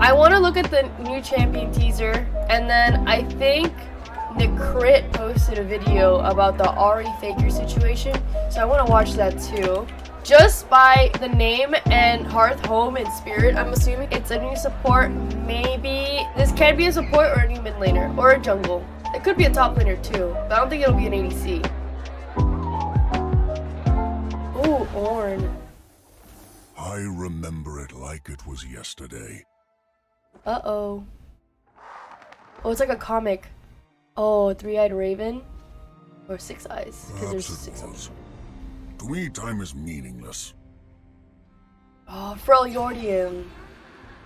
I want to look at the new champion teaser, and then I think Necrit posted a video about the Ahri faker situation, so I want to watch that too. Just by the name and Hearth, Home, and Spirit, I'm assuming it's a new support. Maybe this can be a support or a new mid laner or a jungle. It could be a top laner too, but I don't think it'll be an ADC. Ooh, Ornn. I remember it like it was yesterday. Uh-oh. Oh, it's like a comic. Oh, three-eyed raven? Or six eyes, because there's six of them. To me, time is meaningless. Oh, Freljordian.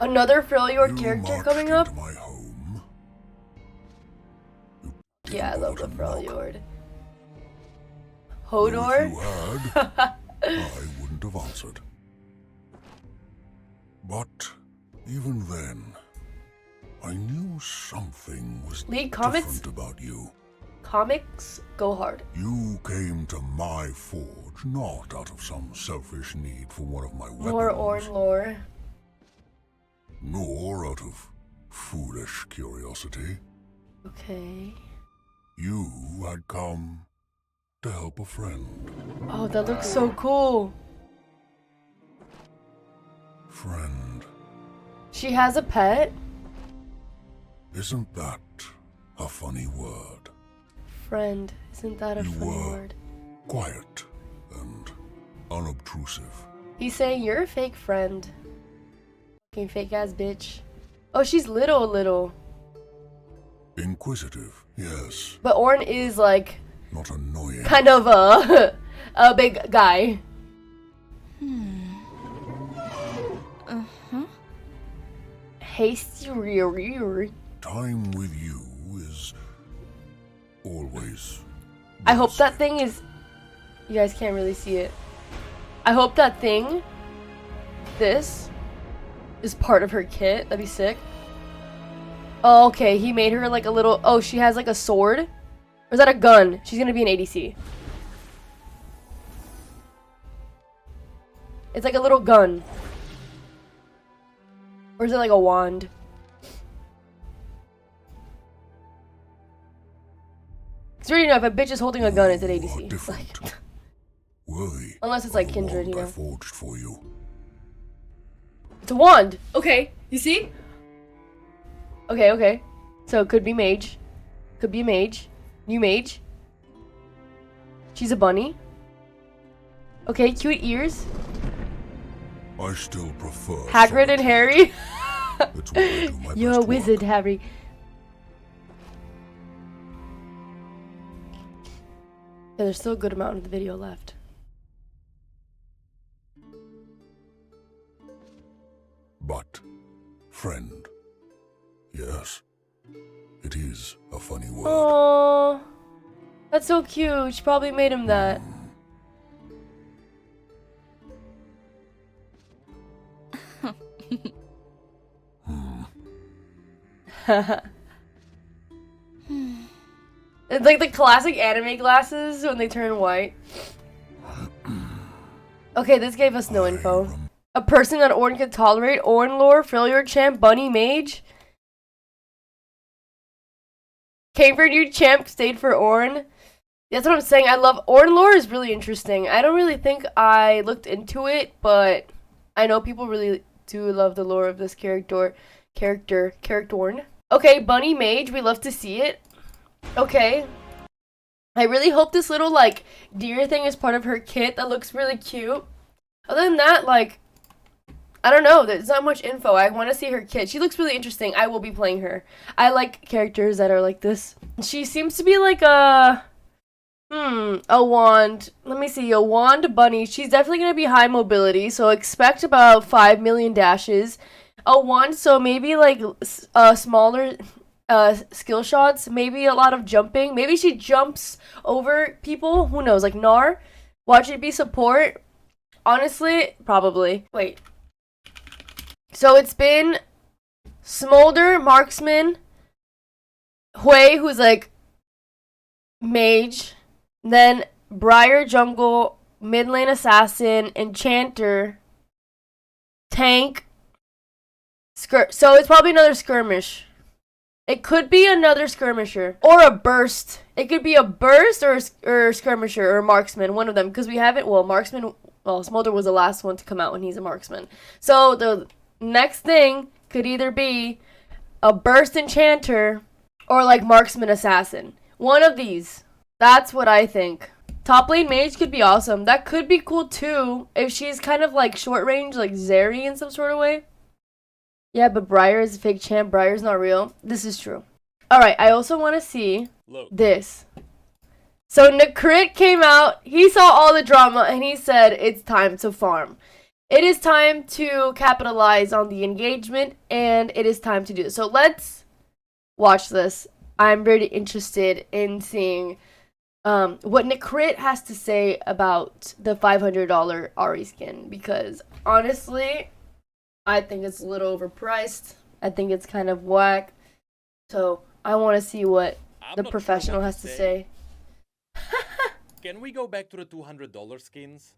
Another Freljord character coming up? My home. Yeah, I love the Freljord. Hodor? If you had, I wouldn't have answered. But even then, I knew something was different about you. Comics go hard. You came to my forge not out of some selfish need for one of my weapons. More Ornn lore. Nor out of foolish curiosity. Okay. You had come to help a friend. Oh, that looks so cool. Friend. She has a pet? Isn't that a funny word? Friend. Isn't that a funny word? Quiet and unobtrusive. He's saying you're a fake friend. Fucking fake ass bitch. Oh, she's little. Inquisitive, yes. But Ornn is like not annoying. Kind of a big guy. Hasty. Time with you is always. I hope that thing is. You guys can't really see it. I hope that thing. This is part of her kit. That'd be sick. Oh, okay. He made her like a little. Oh, she has like a sword. Or is that a gun? She's gonna be an ADC. It's like a little gun. Or is it like a wand? Because you already know if a bitch is holding a gun, it's an ADC. Like, worthy. Unless it's like Kindred, you know. I forged for you. It's a wand. Okay, you see? Okay. So it could be mage. Could be a mage. New mage. She's a bunny. Okay, cute ears. I still prefer Hagrid and Harry. That's where I do my You're a best wizard, work. Harry. Yeah, there's still a good amount of the video left. But, friend. Yes. It is a funny word. Oh, that's so cute. She probably made him that. It's like the classic anime glasses when they turn white. Okay, this gave us no info. A person that Ornn can tolerate. Ornn lore, Freljord champ, bunny mage. Came for new champ, stayed for Ornn. That's what I'm saying. I love Ornn lore is really interesting. I don't really think I looked into it, but I know people really do love the lore of this character. Okay, bunny mage, we love to see it. Okay. I really hope this little like deer thing is part of her kit. That looks really cute. Other than that, like, I don't know. There's not much info. I want to see her kit. She looks really interesting. I will be playing her. I like characters that are like this. She seems to be like a wand. Let me see. A wand bunny. She's definitely going to be high mobility. So expect about 5 million dashes. A wand. So maybe like smaller skill shots. Maybe a lot of jumping. Maybe she jumps over people. Who knows? Like Gnar. Watch it be support. Honestly, probably. Wait. So it's been Smolder, Marksman, Hui, who's like mage, then Briar, Jungle, mid lane assassin, Enchanter, Tank, So it's probably another skirmish. It could be another skirmisher or a burst. It could be a burst or skirmisher or marksman, one of them, because we haven't. Well, marksman. Well, Smolder was the last one to come out, and he's a marksman. So the next thing could either be a burst enchanter or like marksman assassin. One of these. That's what I think. Top lane mage could be awesome. That could be cool too if she's kind of like short range, like Zeri in some sort of way. Yeah, but Briar is a fake champ. Briar's not real. This is true. Alright, I also want to see this. So Necrit came out. He saw all the drama and he said it's time to farm. It is time to capitalize on the engagement and it is time to do this. So let's watch this. I'm very interested in seeing what Necrit has to say about the $500 Ahri skin because honestly, I think it's a little overpriced. I think it's kind of whack. So I want to see what the professional has to say. Can we go back to the $200 skins?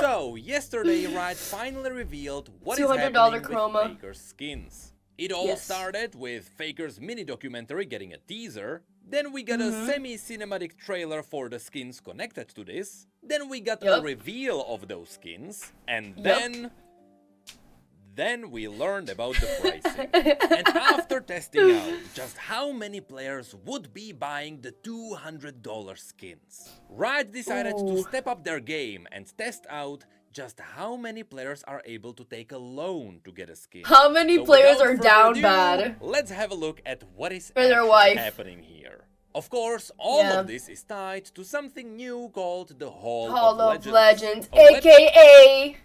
So, yesterday Riot finally revealed what is happening with Faker's skins. It all started with Faker's mini documentary getting a teaser. Then we got a semi-cinematic trailer for the skins connected to this. Then we got a reveal of those skins. And then we learned about the pricing. And after testing out just how many players would be buying the $200 skins, Riot decided to step up their game and test out just how many players are able to take a loan to get a skin. How many players are down bad? Let's have a look at what is actually happening here. Of course, all of this is tied to something new called the Hall of Legends, aka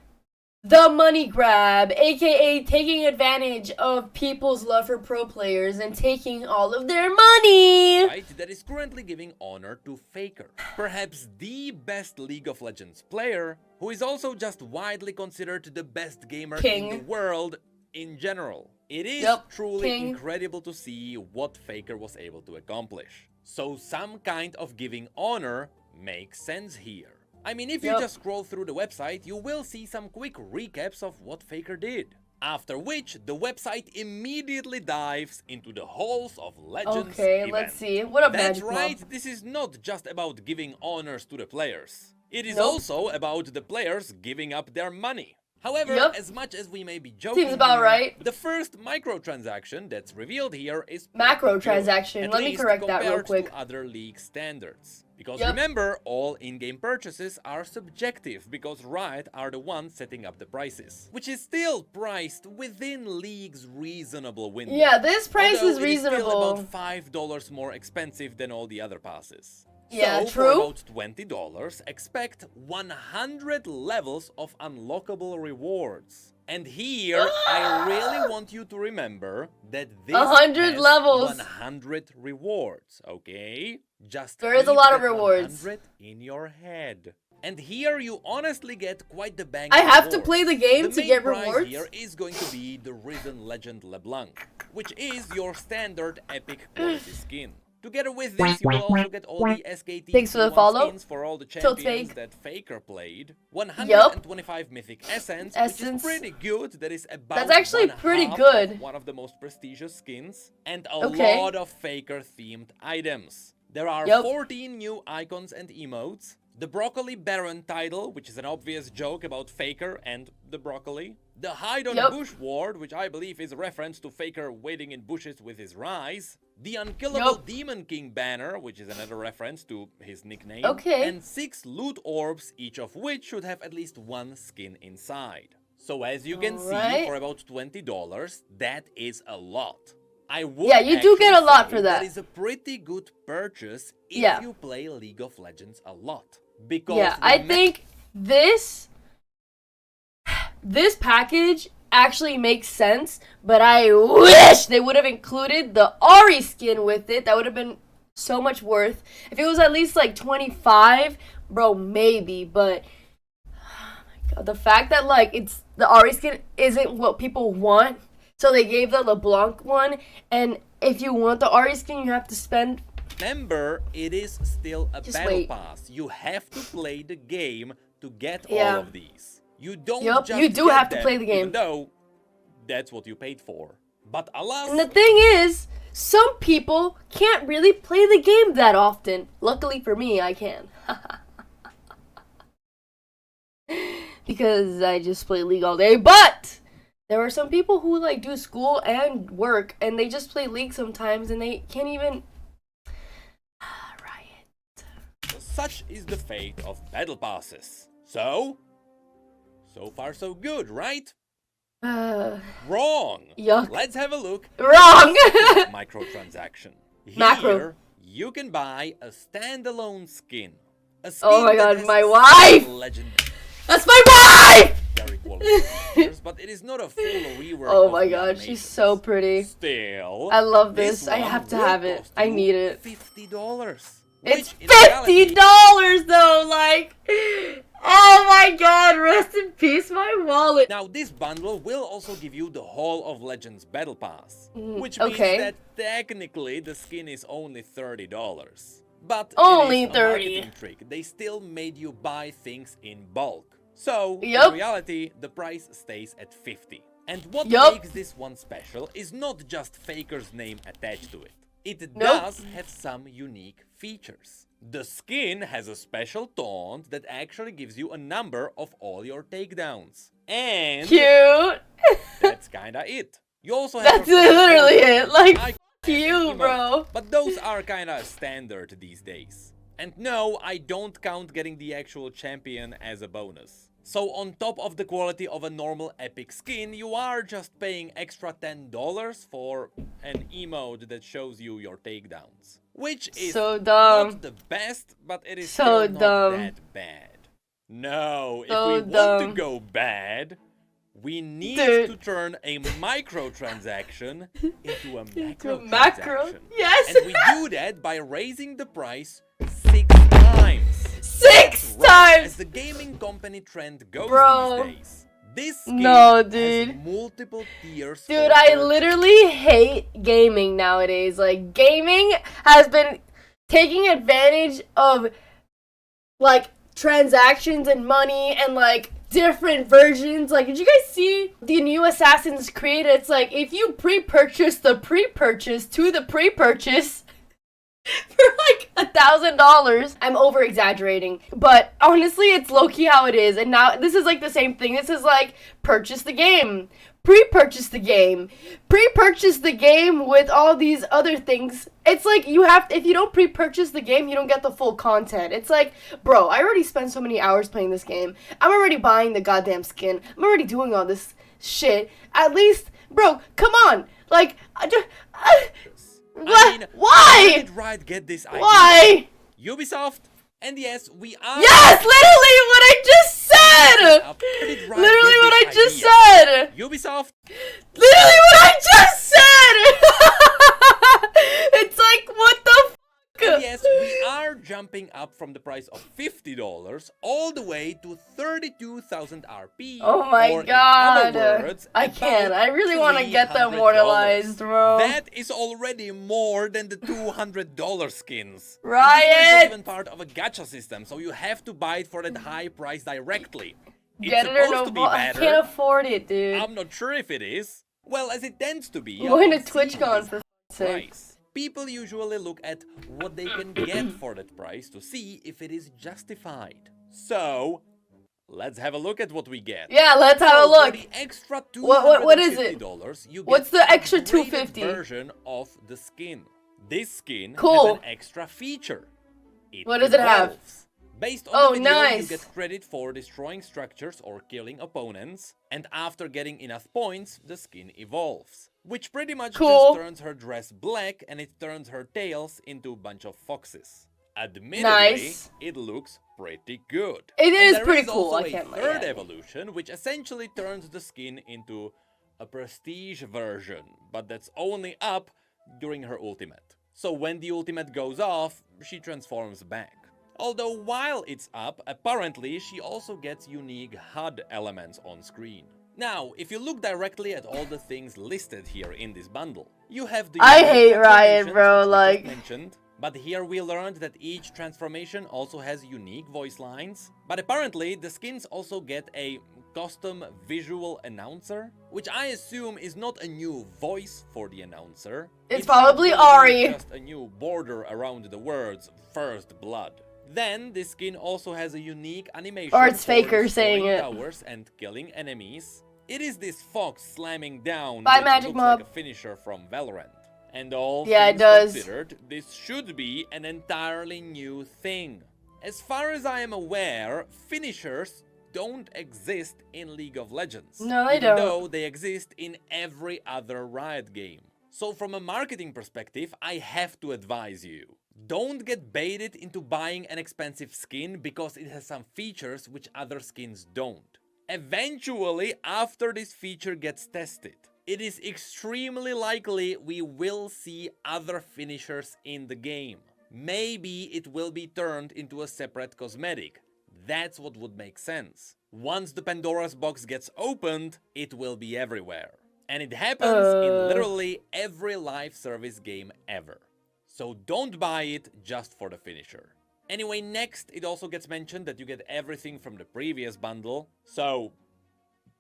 the money grab, aka taking advantage of people's love for pro players and taking all of their money. Right, that is currently giving honor to Faker, perhaps the best League of Legends player, who is also just widely considered the best gamer in the world in general. It is truly incredible to see what Faker was able to accomplish. So some kind of giving honor makes sense here. I mean, if you just scroll through the website, you will see some quick recaps of what Faker did. After which, the website immediately dives into the Halls of Legends event. Let's see. What a That's right, this is not just about giving honors to the players. It is also about the players giving up their money. However, as much as we may be joking, seems about right. The first microtransaction that's revealed here is macro transaction. Let me correct that real quick. To other league standards. Because remember, all in-game purchases are subjective because Riot are the ones setting up the prices, which is still priced within League's reasonable window. Yeah, this price is reasonable. reasonable. It is still about $5 more expensive than all the other passes. Yeah, so, true. For about $20, expect 100 levels of unlockable rewards. And here, I really want you to remember that this 100 levels. 100 rewards, okay? Just there is a lot of rewards 100 in your head. And here you honestly get quite the bang. I have to play the game to get rewards. Here is going to be the Risen Legend LeBlanc, which is your standard epic quality skin. Together with this, you will also get all the SKT skins for all the champions that Faker played. 125 mythic essence, which is pretty good. That is about That's actually pretty good. One of the most prestigious skins. And a lot of Faker-themed items. There are 14 new icons and emotes. The Broccoli Baron title, which is an obvious joke about Faker and the broccoli. The Hide on Bush Ward, which I believe is a reference to Faker waiting in bushes with his rise. The Unkillable Demon King banner, which is another reference to his nickname. And 6 loot orbs, each of which should have at least one skin inside. So as you can see, for about $20, that is a lot. I would you do get a lot for that. That is a pretty good purchase if you play League of Legends a lot. Because I think this package actually makes sense, but I wish they would have included the Ahri skin with it. That would have been so much worth. If it was at least like 25, bro, maybe, but oh my god, the fact that like it's the Ahri skin isn't what people want. So they gave the LeBlanc one, and if you want the Ahri skin, you have to spend. Remember, it is still a battle pass. You have to play the game to get all of these. You don't just you do have to play the game. Even though That's what you paid for. But alas... And the thing is, some people can't really play the game that often. Luckily for me, I can. Because I just play League all day. But there are some people who like do school and work, and they just play League sometimes, and they can't even... Riot. Such is the fate of battle passes. So far so good, right? Wrong. Yuck. Let's have a look. Wrong. Microtransaction. Macro. Here, you can buy a standalone skin. A skin Oh my that god, has my wife! legendary That's my wife! quality features, but it is not a full rework. Oh of my the god, animations. she's so pretty. Still, I love this. I one have to will have it. cost I you need it. $50. It's which in reality, $50 though, like, oh my god, rest in peace my wallet. Now this bundle will also give you the Hall of Legends Battle Pass, which means okay. that technically the skin is only $30. But Only it is a 30. marketing trick. They still made you buy things in bulk. So Yup. in reality, the price stays at $50. And what Yup. makes this one special is not just Faker's name attached to it. It Nope. does have some unique features. The skin has a special taunt that actually gives you a number of all your takedowns. And Cute. that's kinda it. You also have That's literally it. Like, icon you, emote, bro. But those are kinda standard these days. And no, I don't count getting the actual champion as a bonus. So on top of the quality of a normal epic skin, you are just paying extra $10 for an emote that shows you your takedowns. Which is So dumb. not the best, but it is So still not dumb. that bad. No, So if we want dumb. to go bad, we need Dude. to turn a microtransaction into a macro macro? transaction. Yes. And we do that by raising the price 6 times. 6 Right, times. as the gaming company trend goes Bro. these days. This skin No, has dude. multiple tiers. Dude, for I purchase. literally hate gaming nowadays. Like, gaming has been taking advantage of, like, transactions and money and, like, different versions. Like, did you guys see the new Assassin's Creed? It's like, if you pre-purchase the pre-purchase to the pre-purchase for like $1,000. I'm over exaggerating, but honestly, it's low-key how it is. And now this is like the same thing. This is like purchase the game, pre-purchase the game, pre-purchase the game with all these other things. It's like you have if you don't pre-purchase the game, you don't get the full content. It's like, bro, I already spent so many hours playing this game. I'm already buying the goddamn skin. I'm already doing all this shit. At least, bro, come on. Like, what? I mean, Why? how did Riot get this idea? Why? Ubisoft? And yes, we are. Yes, literally what I just said. How did Riot Literally get what I this just idea? said. Ubisoft? Literally what I just said. It's like, what the fuck? And yes, we are jumping up from the price of $50 all the way to 32,000 RP. Oh my or in god. other words, I can't. about I really want to get them $300. immortalized, bro. That is already more than the $200 skins. And Riot. this one is not even part of a gacha system, so you have to buy it for that high price directly. It's Get it or supposed no? to be I better. can't afford it, dude. I'm not sure if it is. Well, as it tends to be. I'm going to upon seeing TwitchCon this for f***ing sake. price, people usually look at what they can get for that price to see if it is justified. So, let's have a look at what we get. Yeah, let's have a So, look. For the extra What is it? $250, you What's get the extra a upgraded $250? version of the skin. This skin Cool. has an extra feature. What does it have? evolves. Based on Oh, the video, nice. you get credit for destroying structures or killing opponents, and after getting enough points, the skin evolves. Which pretty much Cool. just turns her dress black and it turns her tails into a bunch of foxes. Admittedly, Nice. it looks pretty good. It And is there pretty is cool, also I can't a lie, third yeah. evolution, which essentially turns the skin into a prestige version, but that's only up during her ultimate. So when the ultimate goes off, she transforms back. Although while it's up, apparently she also gets unique HUD elements on screen. Now, if you look directly at all the things listed here in this bundle, you have the I unique hate Riot, transformations, bro, which we like- just mentioned. But here we learned that each transformation also has unique voice lines. But apparently the skins also get a custom visual announcer, which I assume is not a new voice for the announcer. It's probably Ahri. Just a new border around the words First Blood. Then this skin also has a unique animation or it's for Faker saying it. Towers and killing enemies. It is this fox slamming down, Bye, which Magic looks Mob. like a finisher from Valorant. And all Yeah, things it does. considered, this should be an entirely new thing. As far as I am aware, finishers don't exist in League of Legends. No, they even don't. though they exist in every other Riot game. So from a marketing perspective, I have to advise you. Don't get baited into buying an expensive skin because it has some features which other skins don't. Eventually, after this feature gets tested, it is extremely likely we will see other finishers in the game. Maybe it will be turned into a separate cosmetic. That's what would make sense. Once the Pandora's box gets opened, it will be everywhere. And it happens in literally every live service game ever. So don't buy it just for the finisher. Anyway, next it also gets mentioned that you get everything from the previous bundle. So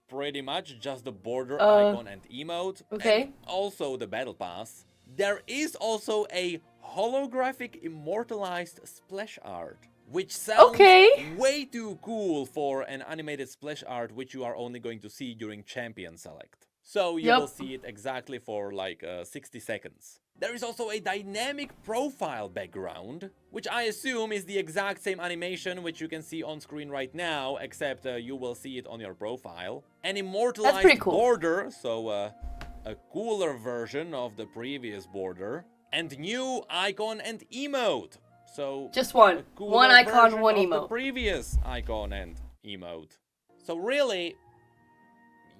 pretty much just the border icon and emote. Okay. And also the battle pass. There is also a holographic immortalized splash art, which sounds way too cool for an animated splash art which you are only going to see during champion select. So you will see it exactly for like 60 seconds. There is also a dynamic profile background, which I assume is the exact same animation which you can see on screen right now, except you will see it on your profile. An immortalized border, so a cooler version of the previous border, and new icon and emote. So just one icon, one emote. The previous icon and emote. So really,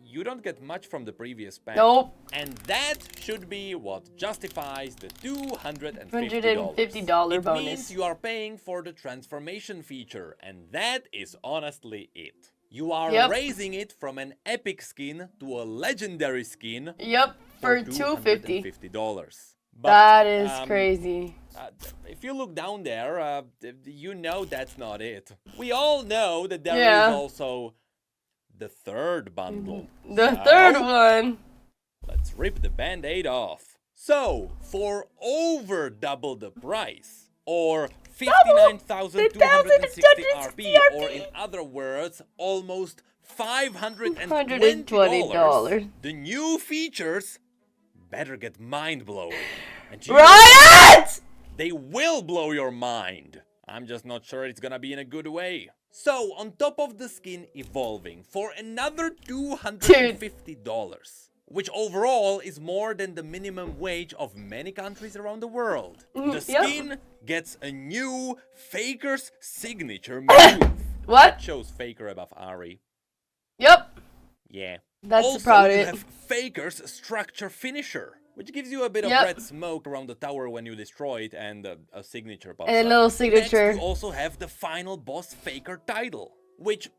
you don't get much from the previous pack. Nope. And that should be what justifies the $250. $250 bonus. It means you are paying for the transformation feature, and that is honestly it. You are raising it from an epic skin to a legendary skin. Yep, for $250. But, that is crazy. If you look down there, you know that's not it. We all know that there is also the third bundle. The third one. Let's rip the band-aid off. So, for over double the price, or 59,260 RP, or in other words, almost $520, the new features better get mind-blowing. Riot! They will blow your mind. I'm just not sure it's gonna be in a good way. So, on top of the skin evolving for another $250, which overall is more than the minimum wage of many countries around the world, the skin gets a new Faker's signature move. What? That shows Faker above Ahri. Yep. Yeah. That's also, about you it. have Faker's structure finisher, which gives you a bit of red smoke around the tower when you destroy it, and a signature pops up. And a little signature. Next, you also have the final boss Faker title, which,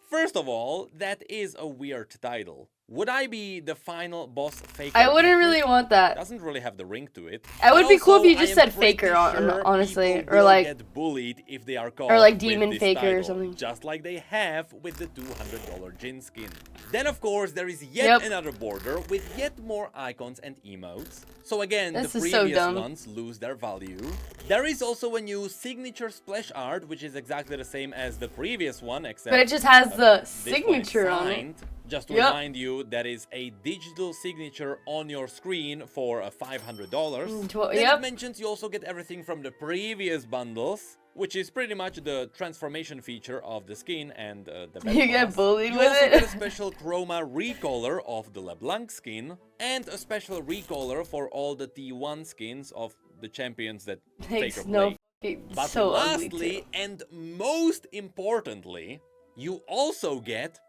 first of all, that is a weird title. Would I be the final boss Faker? I wouldn't really want that. Doesn't really have the ring to it. It would be cool if you just said Faker, honestly, or like get bullied if they are called or like Demon Faker title, or something. just like they have with the $200 Jin skin. Then of course there is yet another border with yet more icons and emotes. So again, the previous ones lose their value. There is also a new signature splash art, which is exactly the same as the previous one, except but it just has the signature on it. Just to remind you, that is a digital signature on your screen for $500. Then it mentions you also get everything from the previous bundles, which is pretty much the transformation feature of the skin and the battle You get bullied with it. You also it. get a special chroma recolor of the LeBlanc skin, and a special recolor for all the T1 skins of the champions that Faker played. But so lastly, and most importantly, you also get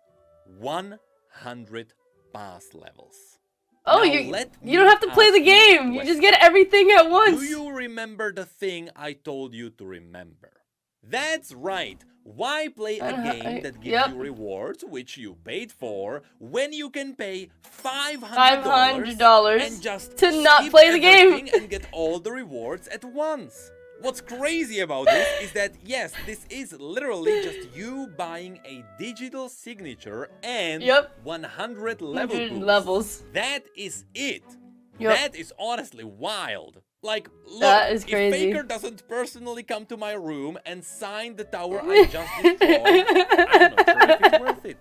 100 pass levels. Oh, now, you don't have to play the game. You just get everything at once. Do you remember the thing I told you to remember? That's right. Why play a game that gives you rewards, which you paid for, when you can pay $500 and just to not play the game and get all the rewards at once? What's crazy about this is that, yes, this is literally just you buying a digital signature and 100 level boosts. levels. That is it. Yep. That is honestly wild. Like, look, that is if crazy. Faker doesn't personally come to my room and sign the tower I just destroyed, I'm not sure if it's worth it.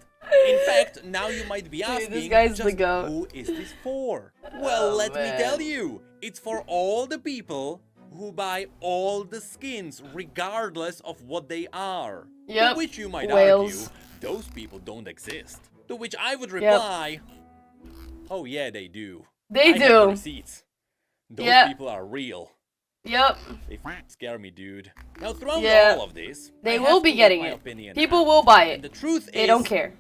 In fact, now you might be asking, this guy's just the goat. who is this for? Well, let me tell you. It's for all the people who buy all the skins, regardless of what they are. To which you might argue, those people don't exist. To which I would reply, oh yeah, they do. They I do. have the receipts. Those people are real. Yep. They scare me, dude. Now, throughout all of this, they will be getting it. People will buy it. And the truth is, they don't care.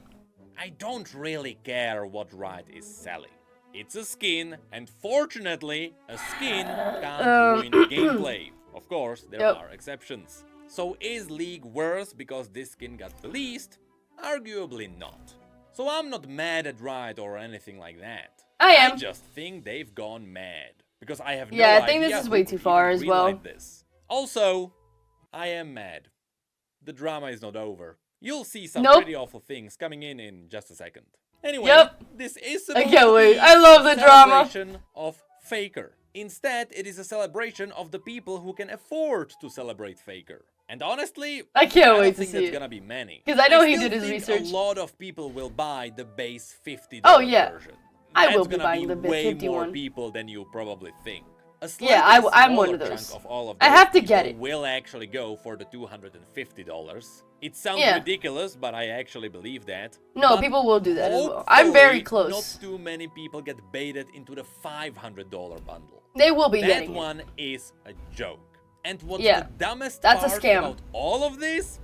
I don't really care what Riot is selling. It's a skin, and fortunately, a skin can't ruin gameplay. Of course, there are exceptions. So is League worse because this skin got released? Arguably not. So I'm not mad at Riot or anything like that. I just think they've gone mad. Because I have no idea. I think this is way too far as well. This. Also, I am mad. The drama is not over. You'll see some pretty awful things coming in just a second. Anyway, this is supposed to be I love the drama. Celebration of Faker. Instead, it is a celebration of the people who can afford to celebrate Faker. And honestly, I can't wait to think see that's it. Gonna be many. Because I know he still did his think research. A lot of people will buy the base $50 version. I will be buying the way 51. more people than you probably think. I'm one of those. Chunk of all of I have to get it. Will actually go for the $250. It sounds ridiculous, but I actually believe that. No, people will do that as well. I'm very close. Not too many people get baited into the $500 bundle. They will be getting it. That one is a joke. And what's the dumbest that's part a scam. about all of this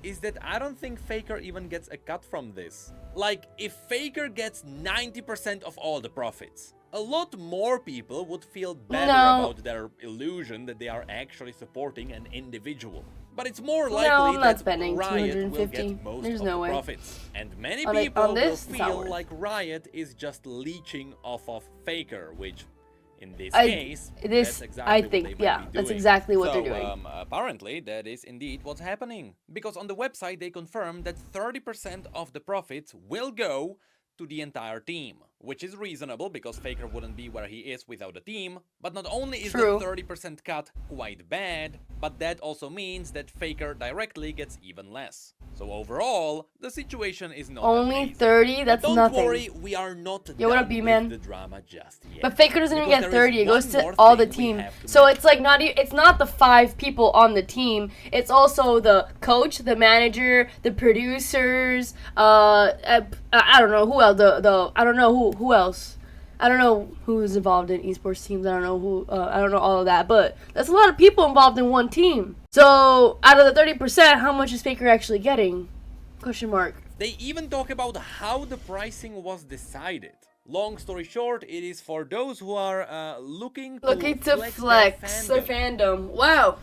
is that I don't think Faker even gets a cut from this. Like, if Faker gets 90% of all the profits, a lot more people would feel better about their illusion that they are actually supporting an individual. But it's more likely that Riot will get most of the profits. And many people will feel like Riot is just leeching off of Faker, which in this case, that's exactly what they might be doing. That's exactly what they're doing. Apparently, that is indeed what's happening. Because on the website, they confirm that 30% of the profits will go to the entire team. Which is reasonable, because Faker wouldn't be where he is without a team. But not only is the 30% cut quite bad, but that also means that Faker directly gets even less. So overall, the situation is not only 30. That's don't nothing. Don't worry, we are not what up, B-man? the drama just yet. But Faker doesn't even get 30. It goes to all the team. So it's like it's not the 5 people on the team. It's also the coach, the manager, the producers. I don't know who else. I don't know who else. I don't know who's involved in esports teams. I don't know who. I don't know all of that. But that's a lot of people involved in one team. So out of the 30%, how much is Faker actually getting? Question mark. They even talk about how the pricing was decided. Long story short, it is for those who are looking to flex their fandom. Wow.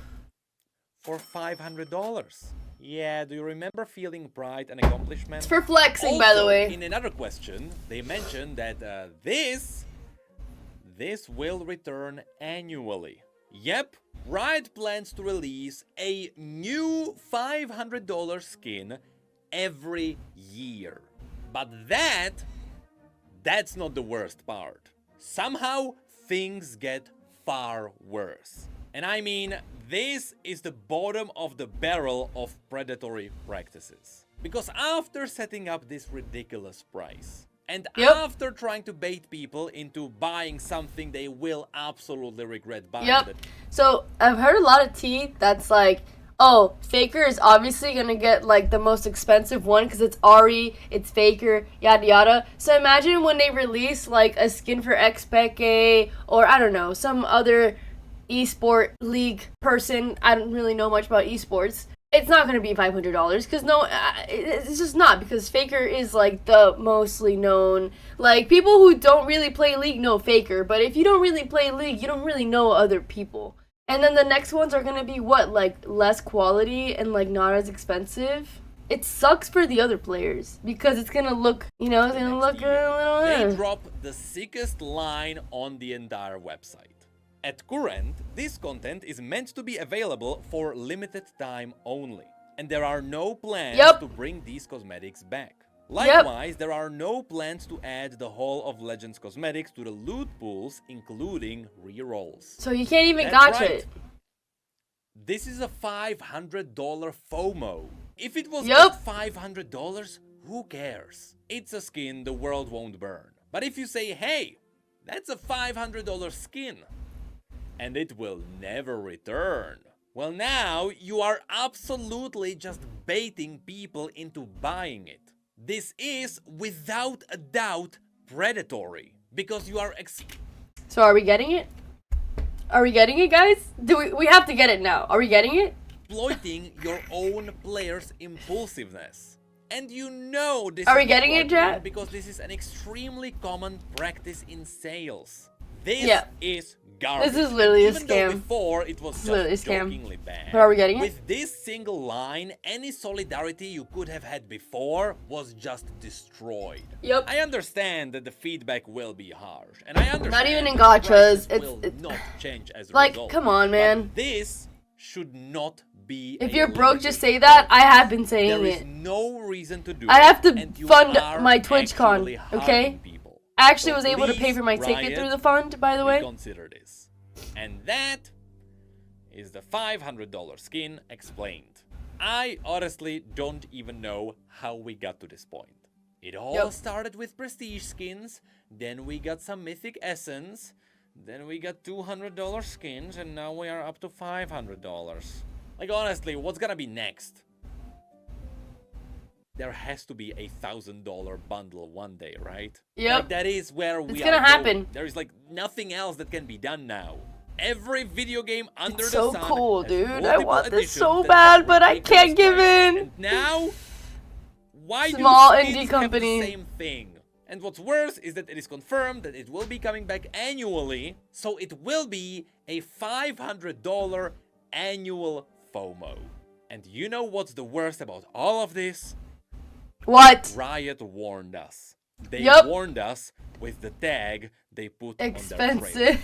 For $500. Yeah, do you remember feeling pride and accomplishment? It's for flexing, also, by the way. In another question, they mentioned that this will return annually. Yep, Riot plans to release a new $500 skin every year. But that's not the worst part. Somehow, things get far worse. And I mean, this is the bottom of the barrel of predatory practices. Because after setting up this ridiculous price, and after trying to bait people into buying something they will absolutely regret buying. So, I've heard a lot of tea that's like, oh, Faker is obviously gonna get like the most expensive one because it's Ahri, it's Faker, yada yada. So imagine when they release like a skin for Xpeke or I don't know, some other esport league person. I don't really know much about esports. It's not gonna be $500 because it's just not, because Faker is like the mostly known. Like, people who don't really play League know Faker, but if you don't really play League, you don't really know other people. And then the next ones are gonna be what, like less quality and like not as expensive. It sucks for the other players because it's gonna look, it's gonna look a little. They drop the sickest line on the entire website. At current, this content is meant to be available for limited time only, and there are no plans to bring these cosmetics back. Likewise, there are no plans to add the Hall of Legends cosmetics to the loot pools, including rerolls. So you can't even gotcha it. This is a $500 FOMO. If it was just $500, who cares? It's a skin the world won't burn. But if you say, hey, that's a $500 skin, and it will never return, well, now you are absolutely just baiting people into buying it. This is, without a doubt, predatory, because you are So are we getting it? Are we getting it, guys? We have to get it now. Are we getting it? Exploiting your own players' impulsiveness. And you know this Are we getting it, Jack? Because this is an extremely common practice in sales. This is garbage. This is literally a Even though scam. before it was just jokingly bad. But are we getting it? With this single line, any solidarity you could have had before was just destroyed. Yep. I understand that the feedback will be harsh, and I understand not even in that gachas. prices will not change as a like, result. come on, man. But this should not be. If you're broke, just say that. I have been saying there is it. no reason to do I have to and you fund are my TwitchCon, actually okay? harming people. I actually So was able to pay for my ticket Riot, through the fund, by the way. Consider this. And that is the $500 skin explained. I honestly don't even know how we got to this point. It all started with prestige skins, then we got some mythic essence, then we got $200 skins, and now we are up to $500. Like, honestly, what's gonna be next? There has to be a $1,000 bundle one day, right? Yep. Like, that is where we it's are gonna happen. going. There is like nothing else that can be done now. Every video game under It's the so sun cool, has dude. I want this editions so that bad, have but I ridiculous can't give prices. in. And now, why Small do indie skins company. have the same thing? And what's worse is that it is confirmed that it will be coming back annually, so it will be a $500 annual FOMO. And you know what's the worst about all of this? What? Riot warned us. They Yup. warned us with the tag they put on their Expensive.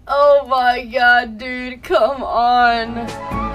Oh my god, dude, come on.